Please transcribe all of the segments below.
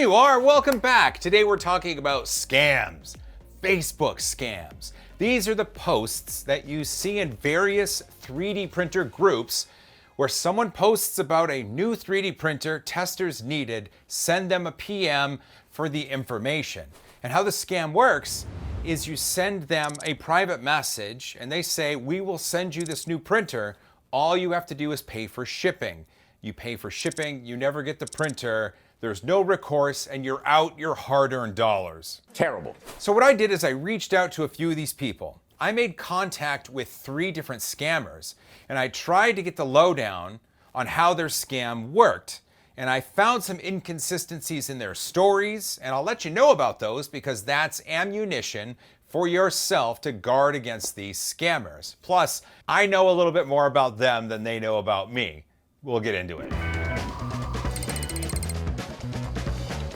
you are, welcome back. Today we're talking about scams, Facebook scams. These are the posts that you see in various 3D printer groups where someone posts about a new 3D printer, testers needed, send them a PM for the information. And how the scam works is you send them a private message and they say, we will send you this new printer. All you have to do is pay for shipping. You pay for shipping, you never get the printer, there's no recourse, and you're out your hard-earned dollars. Terrible. So what I did is I reached out to a few of these people. I made contact with 3 different scammers, and I tried to get the lowdown on how their scam worked. And I found some inconsistencies in their stories, and I'll let you know about those because that's ammunition for yourself to guard against these scammers. Plus, I know a little bit more about them than they know about me. We'll get into it.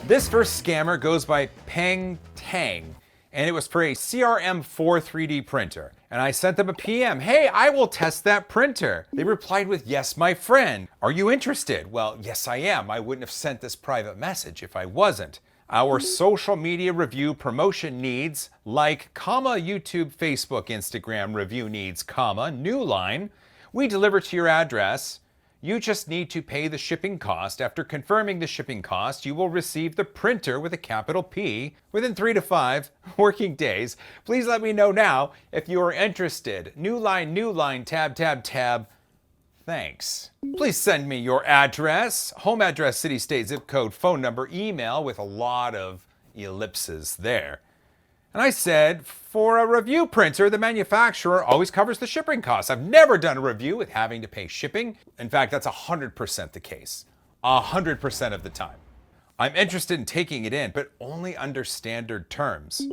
This first scammer goes by Peng Tang, and it was for a CRM4 3D printer. And I sent them a PM, hey, I will test that printer. They replied with, yes, my friend. Are you interested? Well, yes, I am. I wouldn't have sent this private message if I wasn't. Our social media review promotion needs, like, YouTube, Facebook, Instagram review needs, new line. We deliver to your address. You just need to pay the shipping cost. After confirming the shipping cost, you will receive the printer with a capital P within 3 to 5 working days. Please let me know now if you are interested. New line, tab. Thanks. Please send me your address, home address, city, state, zip code, phone number, email with a lot of ellipses there. And I said, for a review printer, the manufacturer always covers the shipping costs. I've never done a review with having to pay shipping. In fact, that's 100% the case. 100% of the time. I'm interested in taking it in, but only under standard terms.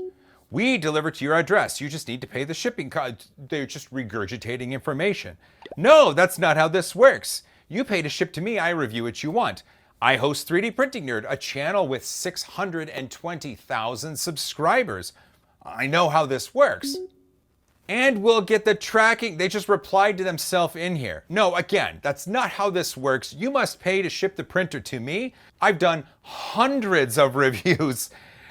We deliver to your address. You just need to pay the shipping cost. They're just regurgitating information. No, that's not how this works. You pay to ship to me, I review what you want. I host 3D Printing Nerd, a channel with 620,000 subscribers. I know how this works. And we'll get the tracking. They just replied to themselves in here. No, again, that's not how this works. You must pay to ship the printer to me. I've done hundreds of reviews,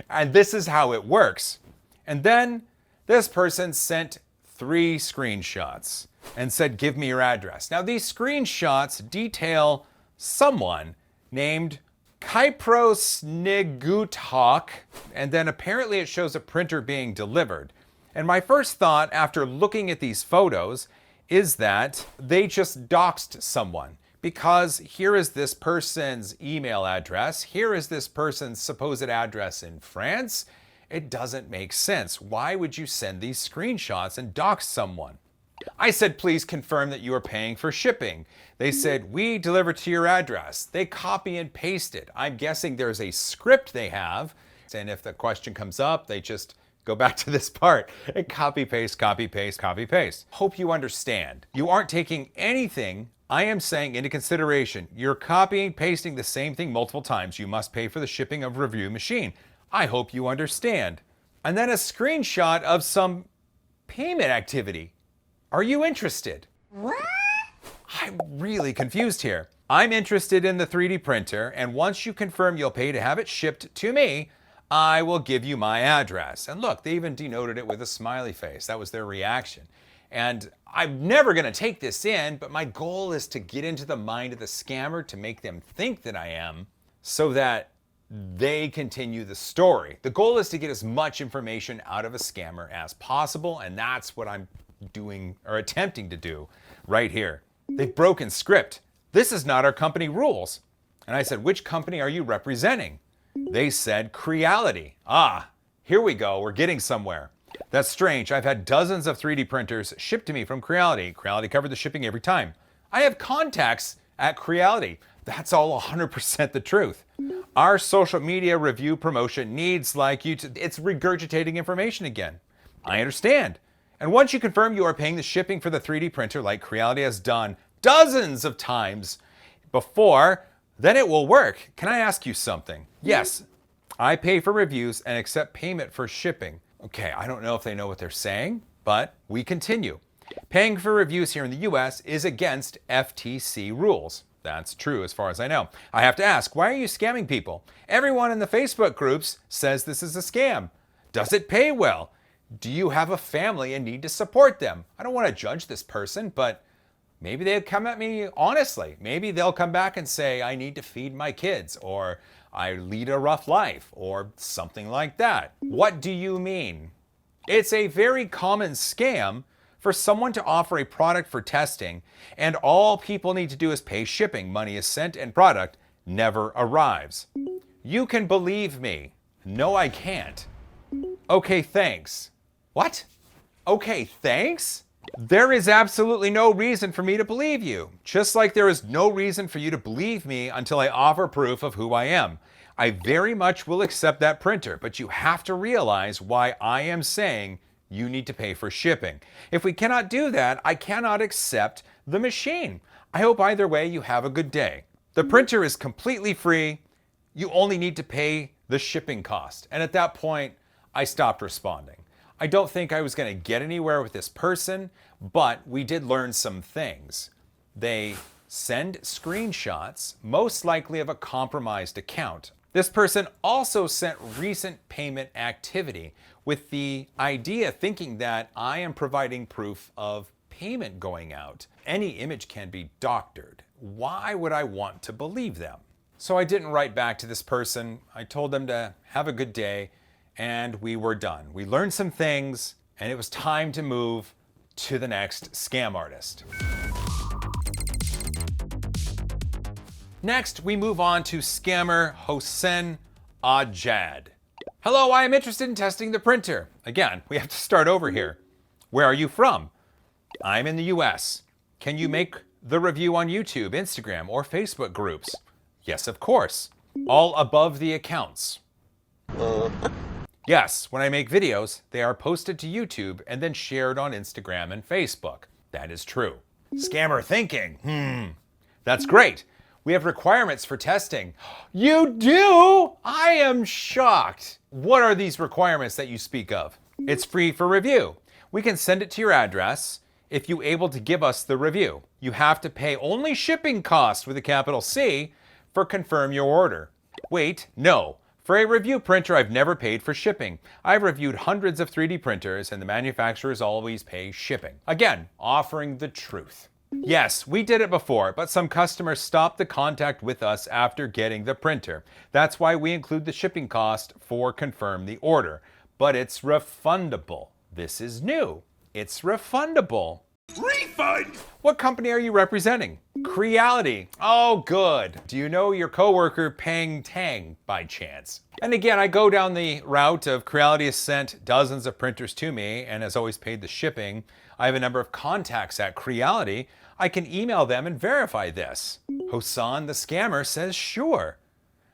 and this is how it works. And then this person sent 3 screenshots and said, give me your address. Now, these screenshots detail someone named Kyprosnigutok, and then apparently it shows a printer being delivered. And my first thought after looking at these photos is that they just doxed someone, because here is this person's email address, here is this person's supposed address in France. It doesn't make sense. Why would you send these screenshots and dox someone? I said, please confirm that you are paying for shipping. They said, we deliver to your address. They copy and paste it. I'm guessing there's a script they have. And if the question comes up, they just go back to this part and copy, paste, copy, paste, copy, paste. Hope you understand. You aren't taking anything I am saying into consideration. You're copying, pasting the same thing multiple times. You must pay for the shipping of review machine. I hope you understand. And then a screenshot of some payment activity. Are you interested? What? I'm really confused here. I'm interested in the 3D printer, and once you confirm you'll pay to have it shipped to me, I will give you my address. And look, they even denoted it with a smiley face. That was their reaction. And I'm never going to take this in, but my goal is to get into the mind of the scammer to make them think that I am, so that they continue the story. The goal is to get as much information out of a scammer as possible, and that's what I'm doing or attempting to do right here. They've broken script. This is not our company rules. And I said, which company are you representing? They said, Creality. Ah, here we go. We're getting somewhere. That's strange. I've had dozens of 3D printers shipped to me from Creality. Creality covered the shipping every time. I have contacts at Creality. That's all 100% the truth. Our social media review promotion needs like you to, it's regurgitating information again. I understand. And once you confirm you are paying the shipping for the 3D printer like Creality has done dozens of times before, then it will work. Can I ask you something? Yes, I pay for reviews and accept payment for shipping. Okay, I don't know if they know what they're saying, but we continue. Paying for reviews here in the US is against FTC rules. That's true as far as I know. I have to ask, why are you scamming people? Everyone in the Facebook groups says this is a scam. Does it pay well? Do you have a family and need to support them? I don't want to judge this person, but maybe they'll come at me honestly. Maybe they'll come back and say, I need to feed my kids, or I lead a rough life, or something like that. What do you mean? It's a very common scam for someone to offer a product for testing, and all people need to do is pay shipping. Money is sent and product never arrives. You can believe me. No, I can't. Okay, thanks. What? Okay, thanks? There is absolutely no reason for me to believe you. Just like there is no reason for you to believe me until I offer proof of who I am. I very much will accept that printer, but you have to realize why I am saying you need to pay for shipping. If we cannot do that, I cannot accept the machine. I hope either way you have a good day. The printer is completely free. You only need to pay the shipping cost. And at that point, I stopped responding. I don't think I was going to get anywhere with this person, but we did learn some things. They send screenshots, most likely of a compromised account. This person also sent recent payment activity with the idea thinking that I am providing proof of payment going out. Any image can be doctored. Why would I want to believe them? So I didn't write back to this person. I told them to have a good day, and we were done. We learned some things, and it was time to move to the next scam artist. Next, we move on to scammer Hossein Ajad. Hello, I am interested in testing the printer. Again, we have to start over here. Where are you from? I'm in the US. Can you make the review on YouTube, Instagram, or Facebook groups? Yes, of course. All above the accounts. Yes, when I make videos, they are posted to YouTube and then shared on Instagram and Facebook. That is true. Scammer thinking. That's great. We have requirements for testing. You do? I am shocked. What are these requirements that you speak of? It's free for review. We can send it to your address if you're able to give us the review. You have to pay only shipping costs with a capital C for confirm your order. Wait, no. For a review printer, I've never paid for shipping. I've reviewed hundreds of 3D printers and the manufacturers always pay shipping. Again, offering the truth. Yes, we did it before, but some customers stopped the contact with us after getting the printer. That's why we include the shipping cost for confirm the order. But it's refundable. This is new. It's refundable. Refund! What company are you representing? Creality. Oh, good. Do you know your coworker Peng Tang by chance? And again, I go down the route of Creality has sent dozens of printers to me and has always paid the shipping. I have a number of contacts at Creality. I can email them and verify this. Hossein the scammer says sure.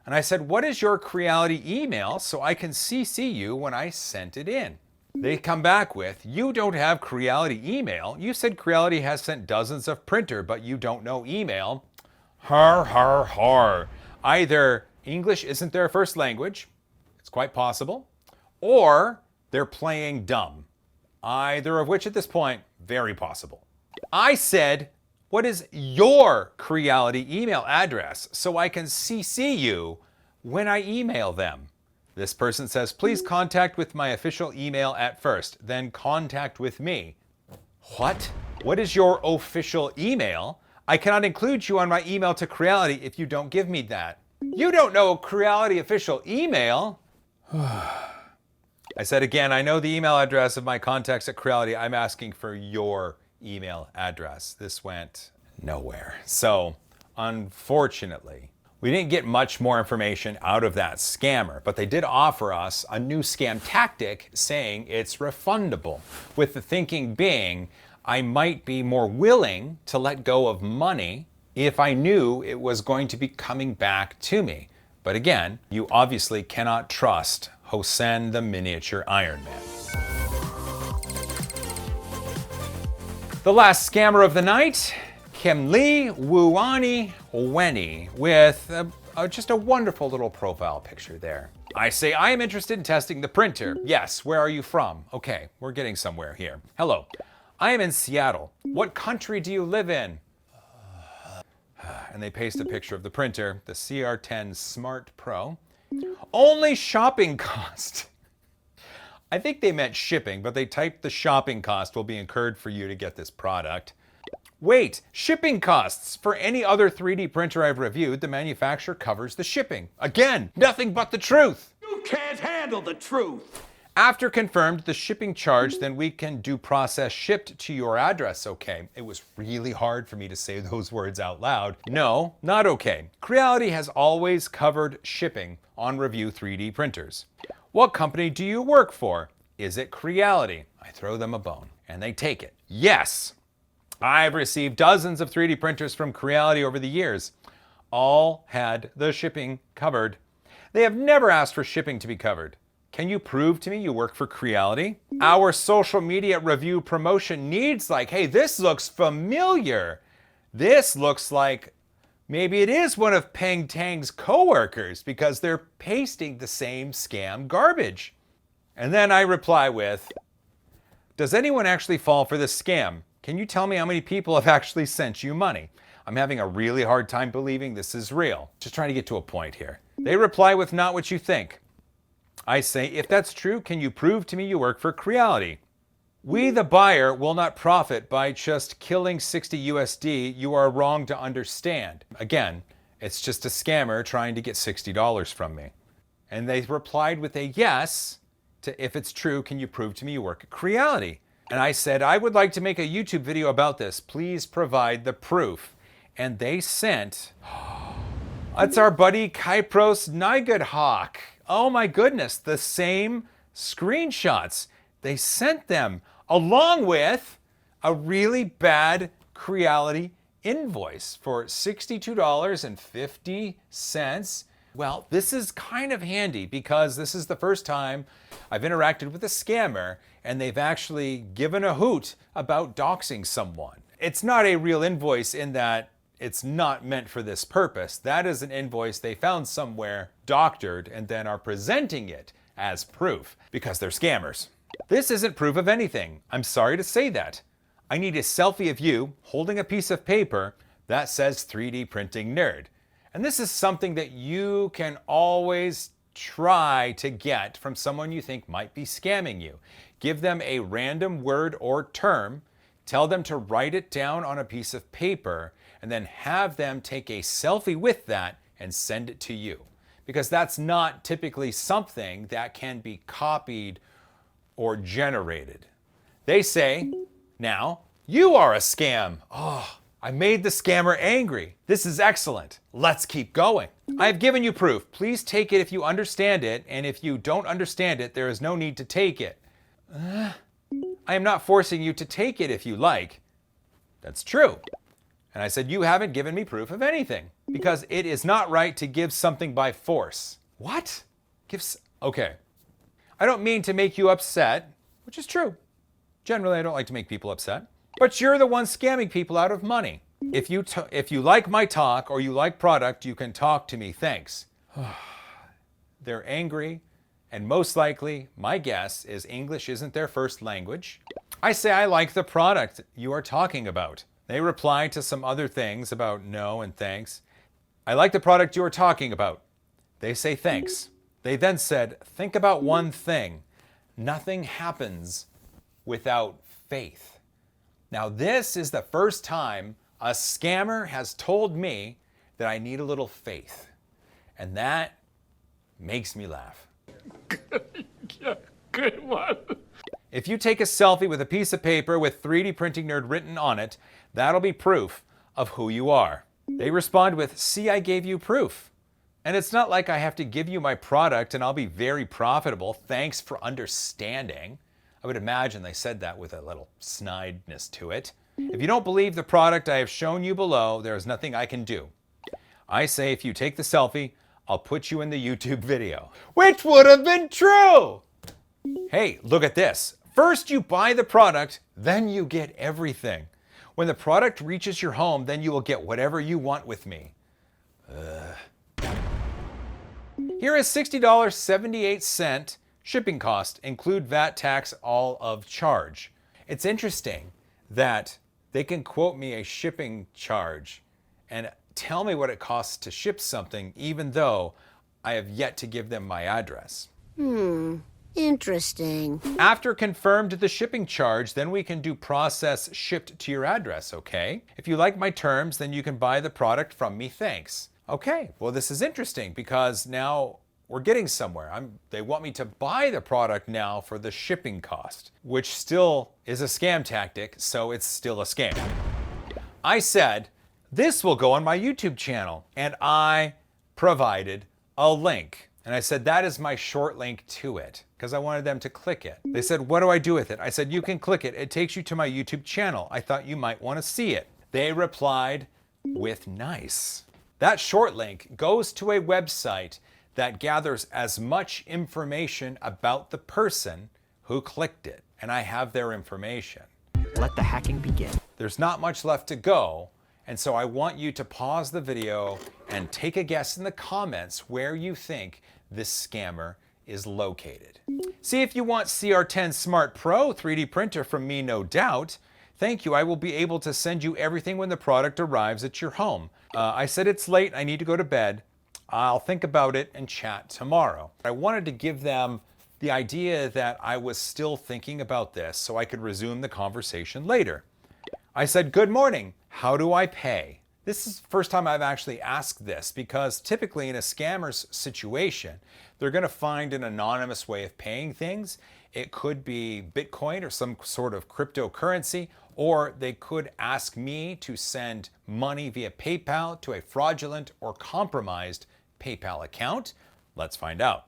And I said, what is your Creality email so I can CC you when I sent it in? They come back with, you don't have Creality email. You said Creality has sent dozens of printer, but you don't know email. Har, har, har. Either English isn't their first language, it's quite possible, or they're playing dumb. Either of which at this point, very possible. I said, what is your Creality email address so I can CC you when I email them? This person says, please contact with my official email at first, then contact with me. What? What is your official email? I cannot include you on my email to Creality if you don't give me that. You don't know Creality official email? I said again, I know the email address of my contacts at Creality. I'm asking for your email address. This went nowhere. So, unfortunately, we didn't get much more information out of that scammer, but they did offer us a new scam tactic saying it's refundable, with the thinking being I might be more willing to let go of money if I knew it was going to be coming back to me. But again, you obviously cannot trust Hossein the Miniature Iron Man. The last scammer of the night, Kimli Wuani Weni, with just a wonderful little profile picture there. I say, I am interested in testing the printer. Yes, where are you from? Okay, we're getting somewhere here. Hello, I am in Seattle. What country do you live in? And they paste a picture of the printer, the CR10 Smart Pro. Only shopping cost. I think they meant shipping, but they typed the shopping cost will be incurred for you to get this product. Wait, shipping costs. For any other 3D printer I've reviewed, the manufacturer covers the shipping. Again, nothing but the truth. You can't handle the truth. After confirmed the shipping charge, then we can do process shipped to your address, okay? It was really hard for me to say those words out loud. No, not okay. Creality has always covered shipping on Review 3D printers. What company do you work for? Is it Creality? I throw them a bone, and they take it. Yes, I've received dozens of 3D printers from Creality over the years. All had the shipping covered. They have never asked for shipping to be covered. Can you prove to me you work for Creality? Our social media review promotion needs like, hey, this looks familiar. This looks like maybe it is one of Peng Tang's coworkers because they're pasting the same scam garbage. And then I reply with, does anyone actually fall for this scam? Can you tell me how many people have actually sent you money? I'm having a really hard time believing this is real. Just trying to get to a point here. They reply with not what you think. I say, if that's true, can you prove to me you work for Creality? We, the buyer, will not profit by just killing 60 USD. You are wrong to understand. Again, it's just a scammer trying to get $60 from me. And they replied with a yes to, if it's true, can you prove to me you work at Creality? And I said, I would like to make a YouTube video about this. Please provide the proof. And they sent, it's our buddy Kypros Nygoodhawk. Oh my goodness, the same screenshots. They sent them along with a really bad Creality invoice for $62.50. Well, this is kind of handy because this is the first time I've interacted with a scammer and they've actually given a hoot about doxing someone. It's not a real invoice in that it's not meant for this purpose. That is an invoice they found somewhere, doctored, and then are presenting it as proof because they're scammers. This isn't proof of anything. I'm sorry to say that. I need a selfie of you holding a piece of paper that says 3D printing nerd. And this is something that you can always try to get from someone you think might be scamming you. Give them a random word or term, tell them to write it down on a piece of paper, and then have them take a selfie with that and send it to you. Because that's not typically something that can be copied or generated. They say, now, you are a scam. Oh, I made the scammer angry. This is excellent. Let's keep going. I have given you proof. Please take it if you understand it, and if you don't understand it, there is no need to take it. I am not forcing you to take it if you like. That's true. And I said, you haven't given me proof of anything because it is not right to give something by force. What? Okay. I don't mean to make you upset, which is true. Generally, I don't like to make people upset, but you're the one scamming people out of money. If you like my talk or you like product, you can talk to me. Thanks. They're angry. And most likely, my guess is English isn't their first language. I say I like the product you are talking about. They reply to some other things about no and thanks. I like the product you are talking about. They say thanks. They then said, think about one thing. Nothing happens without faith. Now this is the first time a scammer has told me that I need a little faith. And that makes me laugh. Good one. If you take a selfie with a piece of paper with 3D Printing Nerd written on it, that'll be proof of who you are. They respond with, see, I gave you proof. And it's not like I have to give you my product and I'll be very profitable. Thanks for understanding. I would imagine they said that with a little snideness to it. If you don't believe the product I have shown you below, there is nothing I can do. I say if you take the selfie, I'll put you in the YouTube video. Which would have been true! Hey, look at this. First you buy the product, then you get everything. When the product reaches your home, then you will get whatever you want with me. Here is $60.78 shipping cost, include VAT, tax, all of charge. It's interesting that they can quote me a shipping charge and tell me what it costs to ship something, even though I have yet to give them my address. Interesting. After confirmed the shipping charge, then we can do process shipped to your address, okay? If you like my terms, then you can buy the product from me, thanks. Okay, well this is interesting because now we're getting somewhere. They want me to buy the product now for the shipping cost, which still is a scam tactic, so it's still a scam. I said, this will go on my YouTube channel, and I provided a link. And I said, that is my short link to it, because I wanted them to click it. They said, what do I do with it? I said, you can click it. It takes you to my YouTube channel. I thought you might want to see it. They replied with nice. That short link goes to a website that gathers as much information about the person who clicked it. And I have their information. Let the hacking begin. There's not much left to go. And so I want you to pause the video and take a guess in the comments where you think this scammer is located. See if you want CR10 Smart Pro 3D printer from me, no doubt. Thank you. I will be able to send you everything when the product arrives at your home. I said it's late. I need to go to bed. I'll think about it and chat tomorrow. I wanted to give them the idea that I was still thinking about this so I could resume the conversation later. I said, good morning. How do I pay? This is the first time I've actually asked this because typically in a scammer's situation, they're going to find an anonymous way of paying things. It could be Bitcoin or some sort of cryptocurrency, or they could ask me to send money via PayPal to a fraudulent or compromised PayPal account. Let's find out.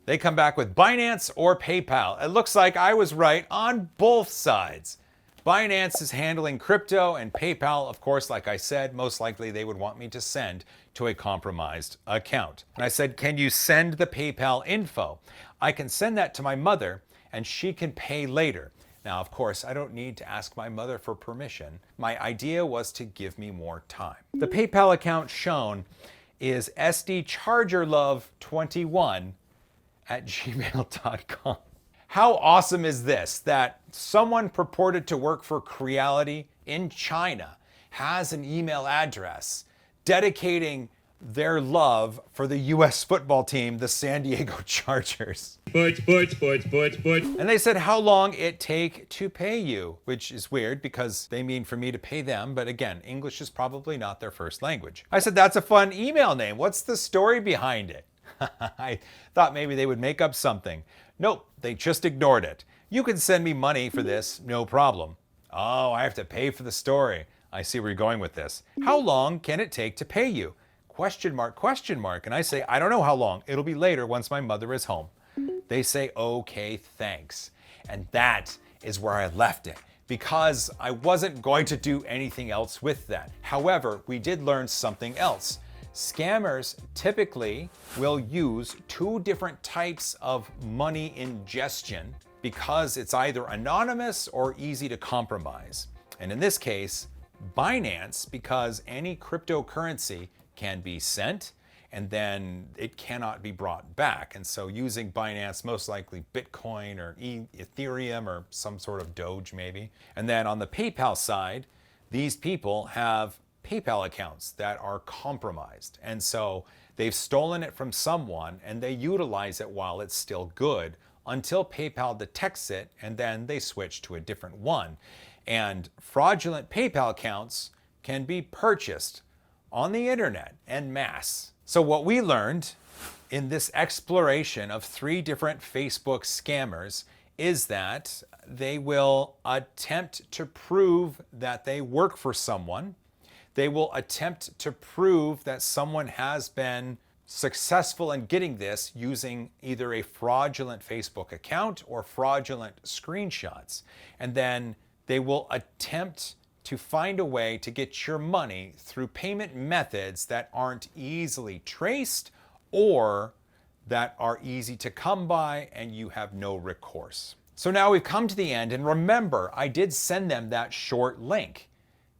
They come back with Binance or PayPal. It looks like I was right on both sides. Binance is handling crypto, and PayPal, of course, like I said, most likely they would want me to send to a compromised account. And I said, can you send the PayPal info? I can send that to my mother and she can pay later. Now, of course, I don't need to ask my mother for permission. My idea was to give me more time. The PayPal account shown is sdchargerlove21@gmail.com. How awesome is this that someone purported to work for Creality in China has an email address dedicating their love for the US football team, the San Diego Chargers. Sports. And they said how long it take to pay you, which is weird because they mean for me to pay them. But again, English is probably not their first language. I said, that's a fun email name. What's the story behind it? I thought maybe they would make up something. Nope, they just ignored it. You can send me money for this, no problem. Oh, I have to pay for the story. I see where you're going with this. How long can it take to pay you? Question mark. And I say, I don't know how long. It'll be later once my mother is home. They say, okay, thanks. And that is where I left it because I wasn't going to do anything else with that. However, we did learn something else. Scammers typically will use two different types of money ingestion because it's either anonymous or easy to compromise. And in this case, Binance, because any cryptocurrency can be sent and then it cannot be brought back. And so using Binance, most likely Bitcoin or Ethereum or some sort of Doge maybe. And then on the PayPal side, these people have PayPal accounts that are compromised. And so they've stolen it from someone and they utilize it while it's still good until PayPal detects it and then they switch to a different one. And fraudulent PayPal accounts can be purchased on the internet en masse. So what we learned in this exploration of 3 different Facebook scammers is that they will attempt to prove that they work for someone. They will attempt to prove that someone has been successful in getting this using either a fraudulent Facebook account or fraudulent screenshots. And then they will attempt to find a way to get your money through payment methods that aren't easily traced or that are easy to come by and you have no recourse. So now we've come to the end, and remember, I did send them that short link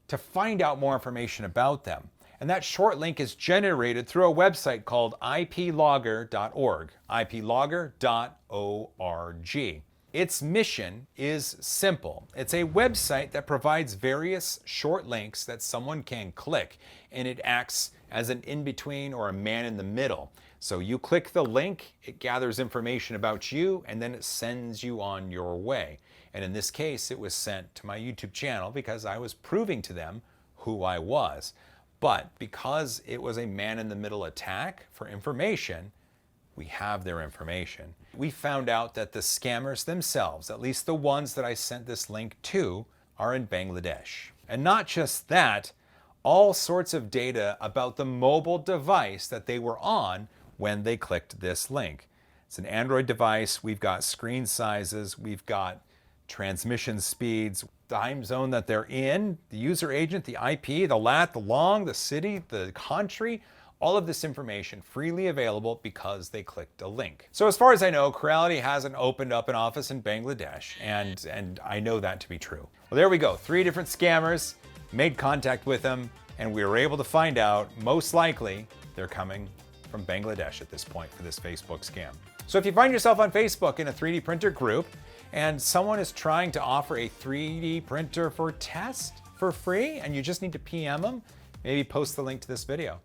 to find out more information about them. And that short link is generated through a website called iplogger.org, iplogger.org. Its mission is simple. It's a website that provides various short links that someone can click, and it acts as an in-between or a man in the middle. So you click the link, it gathers information about you, and then it sends you on your way. And in this case, it was sent to my YouTube channel because I was proving to them who I was. But because it was a man-in-the-middle attack for information, we have their information. We found out that the scammers themselves, at least the ones that I sent this link to, are in Bangladesh. And not just that, all sorts of data about the mobile device that they were on when they clicked this link. It's an Android device. We've got screen sizes. We've got transmission speeds, time zone that they're in, the user agent, the IP, the lat, the long, the city, the country. All of this information freely available because they clicked a link. So as far as I know, Corality hasn't opened up an office in Bangladesh, and I know that to be true. Well, there we go. 3 different scammers, made contact with them, and we were able to find out, most likely, they're coming from Bangladesh at this point for this Facebook scam. So if you find yourself on Facebook in a 3D printer group, and someone is trying to offer a 3D printer for test for free, and you just need to PM them, maybe post the link to this video.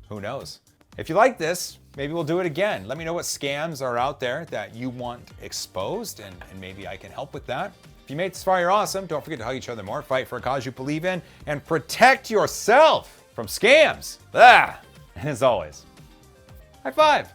Who knows? If you like this, maybe we'll do it again. Let me know what scams are out there that you want exposed, and maybe I can help with that. If you made this far, you're awesome. Don't forget to hug each other more, fight for a cause you believe in, and protect yourself from scams. And as always, high five.